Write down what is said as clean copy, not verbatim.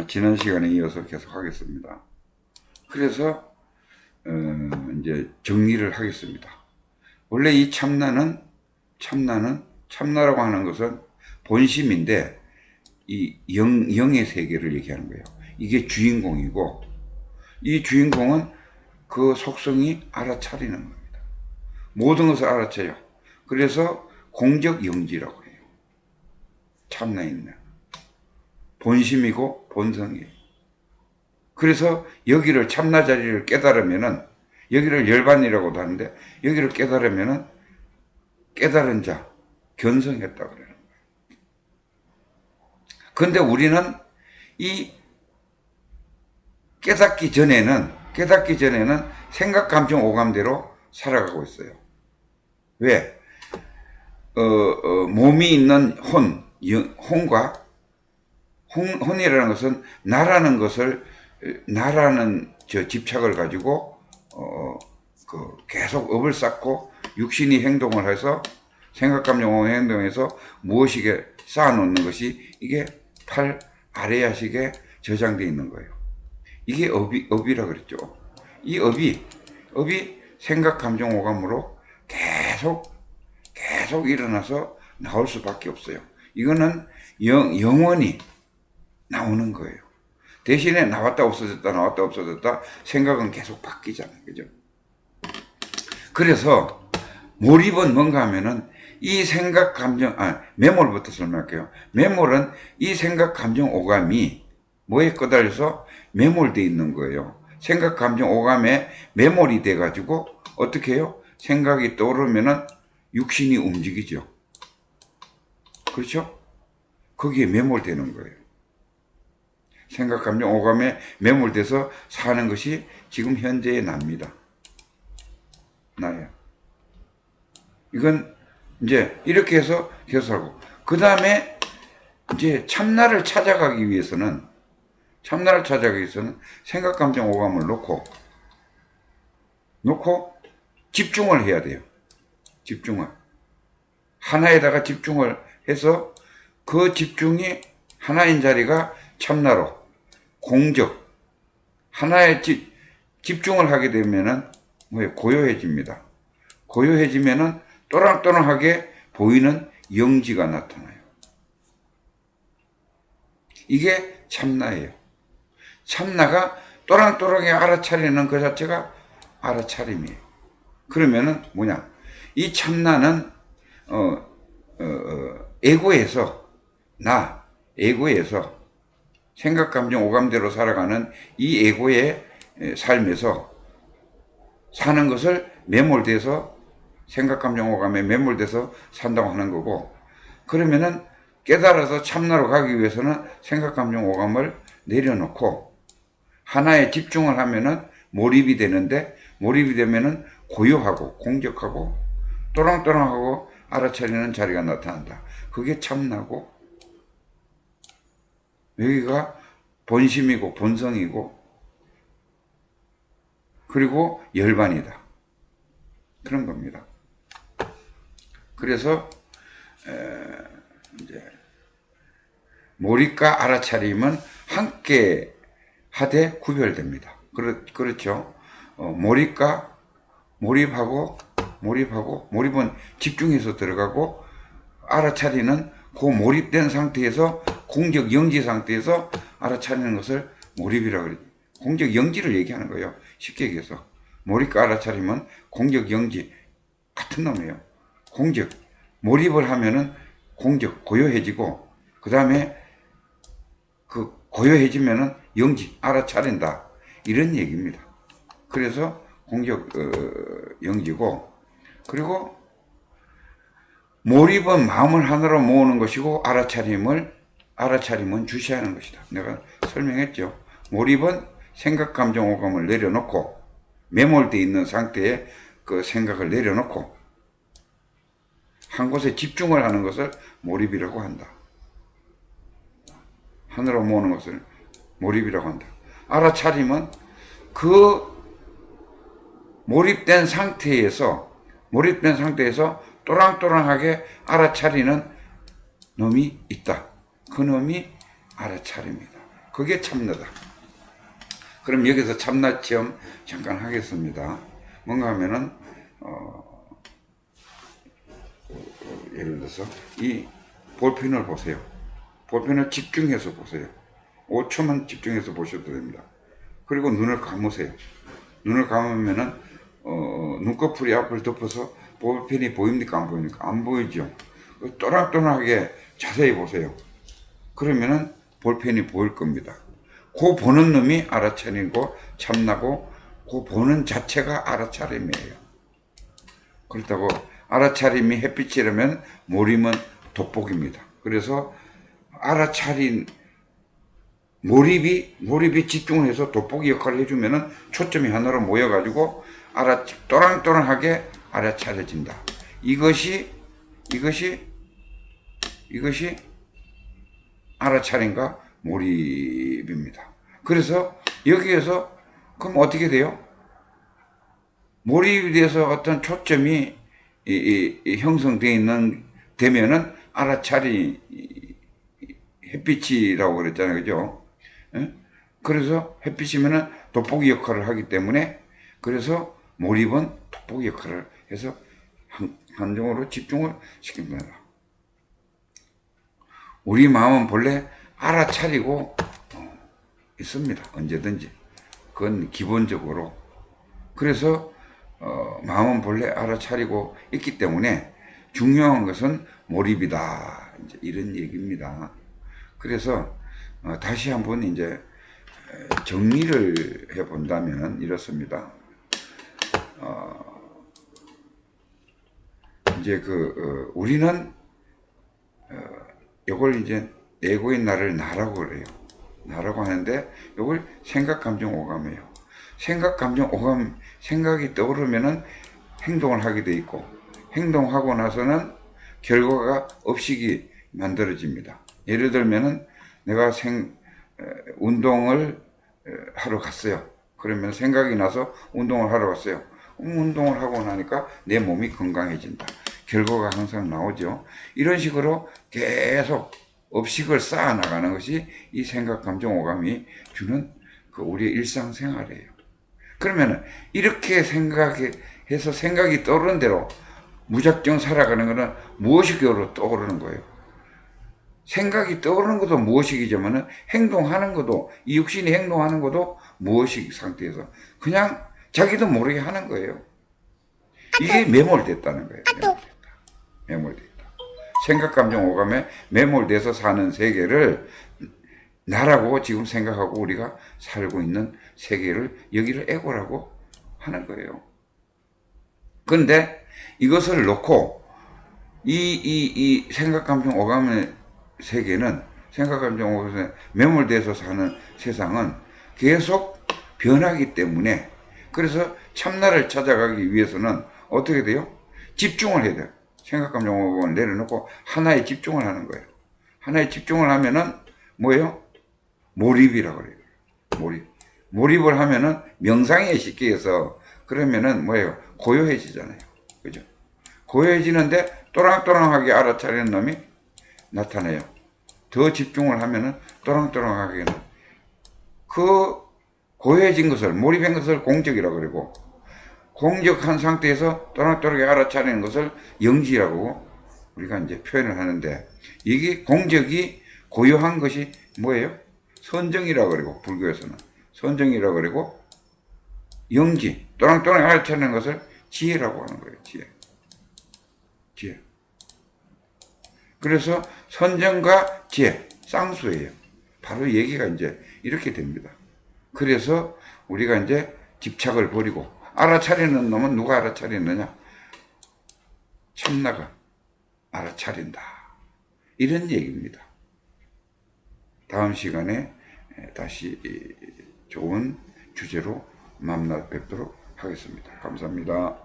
지난 시간에 이어서 계속 하겠습니다. 그래서 이제 정리를 하겠습니다. 원래 이 참나라고 하는 것은 본심인데 이 영의 세계를 얘기하는 거예요. 이게 주인공이고 이 주인공은 그 속성이 알아차리는 겁니다. 모든 것을 알아차려. 그래서 공적영지라고 해요. 참나에 있는 본심이고 본성이에요. 그래서 여기를 참나 자리를 깨달으면은 여기를 열반이라고도 하는데 여기를 깨달으면은 깨달은 자 견성했다 그래요. 그런데 우리는 이 깨닫기 전에는 생각, 감정, 오감대로 살아가고 있어요. 왜? 몸이 있는 혼이라는 것은 나라는 집착을 가지고 계속 업을 쌓고 육신이 행동을 해서 생각, 감정, 오감, 행동에서 무엇이게 쌓아놓는 것이 이게 팔 아래야식에 저장되어 있는 거예요. 이게 업이라 그랬죠. 이 업이 생각, 감정, 오감으로 계속 일어나서 나올 수밖에 없어요. 이거는 영원히 나오는 거예요. 대신에 나왔다 없어졌다 생각은 계속 바뀌잖아요. 그죠? 그래서 몰입은 뭔가 하면은 이 생각, 감정, 매몰부터 설명할게요. 매몰은 이 생각, 감정, 오감이 뭐에 꺼달려서 매몰되어 있는 거예요. 생각, 감정, 오감에 매몰이 돼가지고 어떻게 해요? 생각이 떠오르면은 육신이 움직이죠. 그렇죠? 거기에 매몰되는 거예요. 생각, 감정, 오감에 매몰돼서 사는 것이 지금 현재의 납니다. 나예요. 이건 이제 이렇게 해서 계속 살고, 그 다음에 이제 참나를 찾아가기 위해서는 생각, 감정, 오감을 놓고 집중을 해야 돼요. 하나에다가 집중을 해서 그 집중이 하나인 자리가 참나로 공적 하나에 집중을 하게 되면은 고요해집니다. 고요해지면은 또랑또랑하게 보이는 영지가 나타나요. 이게 참나예요. 참나가 또랑또랑하게 알아차리는 그 자체가 알아차림이에요. 그러면은 뭐냐? 이 참나는 에고에서 생각, 감정, 오감대로 살아가는 이 에고의 삶에서 사는 것을 매몰돼서 생각, 감정, 오감에 매몰돼서 산다고 하는 거고, 그러면은 깨달아서 참나로 가기 위해서는 생각, 감정, 오감을 내려놓고 하나에 집중을 하면은 몰입이 되는데, 몰입이 되면은 고요하고 공적하고 또랑또랑하고 알아차리는 자리가 나타난다. 그게 참나고, 여기가 본심이고 본성이고 그리고 열반이다. 그런 겁니다. 그래서 이제 몰입과 알아차림은 함께 하되 구별됩니다. 그렇죠. 몰입은 집중해서 들어가고, 알아차리는 그 몰입된 상태에서 공적 영지 상태에서 알아차리는 것을 몰입이라고 그러죠. 공적 영지를 얘기하는 거예요. 쉽게 얘기해서 몰입과 알아차림은 공적 영지 같은 놈이에요. 공적 몰입을 하면은 공적 고요해지고, 그 다음에 그 고요해지면은 영지 알아차린다, 이런 얘기입니다. 그래서 공적 영지고, 그리고 몰입은 마음을 하나로 모으는 것이고 알아차림은 주시하는 것이다. 내가 설명했죠. 몰입은 생각, 감정, 오감을 내려놓고 매몰되어 있는 상태에 그 생각을 내려놓고 한 곳에 집중을 하는 것을 몰입이라고 한다. 하나로 모으는 것을 몰입이라고 한다. 알아차림은 그 몰입된 상태에서 또랑또랑하게 알아차리는 놈이 있다. 그 놈이 알아차림이다. 그게 참나다. 그럼 여기서 참나 체험 잠깐 하겠습니다. 뭔가 하면은 예를 들어서 이 볼펜을 보세요. 볼펜을 집중해서 보세요. 5초만 집중해서 보셔도 됩니다. 그리고 눈을 감으세요. 눈을 감으면은 눈꺼풀이 앞을 덮어서 볼펜이 보입니까? 안 보입니까? 안 보이죠. 또랑또랑하게 자세히 보세요. 그러면은 볼펜이 보일 겁니다. 그 보는 놈이 알아차리고 참나고, 그 보는 자체가 알아차림이에요. 그렇다고 알아차림이 햇빛이라면 몰입은 돋보기입니다. 그래서 알아차린 몰입이 집중을 해서 돋보기 역할을 해주면은 초점이 하나로 모여가지고 또랑또랑하게 알아차려진다. 이것이 알아차림과 몰입입니다. 그래서 여기에서 그럼 어떻게 돼요? 몰입에 대해서 어떤 초점이 형성되어 되면은 알아차리 햇빛이라고 그랬잖아요. 그죠? 그래서 햇빛이면은 돋보기 역할을 하기 때문에, 그래서 몰입은 돋보기 역할을 해서 한정으로 집중을 시킵니다. 우리 마음은 본래 알아차리고 있습니다. 언제든지. 그건 기본적으로. 그래서 마음은 본래 알아차리고 있기 때문에 중요한 것은 몰입이다. 이제 이런 얘기입니다. 그래서 다시 한번 이제 정리를 해 본다면 이렇습니다. 이제 우리는 요걸 이제 에고인 나를 나라고 그래요. 나라고 하는데 요걸 생각, 감정, 오감이에요. 생각, 감정, 오감, 생각이 떠오르면은 행동을 하게 돼 있고, 행동하고 나서는 결과가 업식이 만들어집니다. 예를 들면은 내가 운동을 하러 갔어요. 그러면 생각이 나서 운동을 하러 갔어요. 운동을 하고 나니까 내 몸이 건강해진다. 결과가 항상 나오죠. 이런 식으로 계속 업식을 쌓아 나가는 것이 이 생각, 감정, 오감이 주는 우리의 일상생활이에요. 그러면은 이렇게 생각해서 생각이 떠오르는 대로 무작정 살아가는 것은 무의식으로 떠오르는 거예요. 생각이 떠오르는 것도 무의식이지만은 행동하는 것도, 이 육신이 행동하는 것도 무의식 상태에서 그냥 자기도 모르게 하는 거예요. 이게 매몰됐다는 거예요. 매몰됐다. 생각, 감정, 오감에 매몰돼서 사는 세계를 나라고 지금 생각하고 우리가 살고 있는 세계를, 여기를 에고라고 하는 거예요. 그런데 이것을 놓고 이 생각, 감정, 오감의 세계는, 생각, 감정, 오감에 매몰돼서 사는 세상은 계속 변하기 때문에, 그래서 참나를 찾아가기 위해서는 어떻게 돼요? 집중을 해야 돼요. 생각, 감정, 오감을 내려놓고 하나에 집중을 하는 거예요. 하나에 집중을 하면은 뭐예요? 몰입이라고 그래요. 몰입을 하면은 명상에 쉽게 해서, 그러면은 뭐예요? 고요해지잖아요. 그죠? 고요해지는데 또랑또랑하게 알아차리는 놈이 나타나요. 더 집중을 하면은 또랑또랑하게, 그 고요해진 것을, 몰입한 것을 공적이라고 그러고, 공적한 상태에서 또랑또랑하게 알아차리는 것을 영지라고 우리가 이제 표현을 하는데, 이게 공적이 고요한 것이 뭐예요? 선정이라고 그러고, 불교에서는 선정이라고 그러고, 영지, 또랑또랑 알아차리는 것을 지혜라고 하는 거예요. 지혜. 그래서 선정과 지혜, 쌍수예요. 바로 얘기가 이제 이렇게 됩니다. 그래서 우리가 이제 집착을 버리고, 알아차리는 놈은 누가 알아차리느냐? 참나가 알아차린다. 이런 얘기입니다. 다음 시간에 다시 좋은 주제로 만나 뵙도록 하겠습니다. 감사합니다.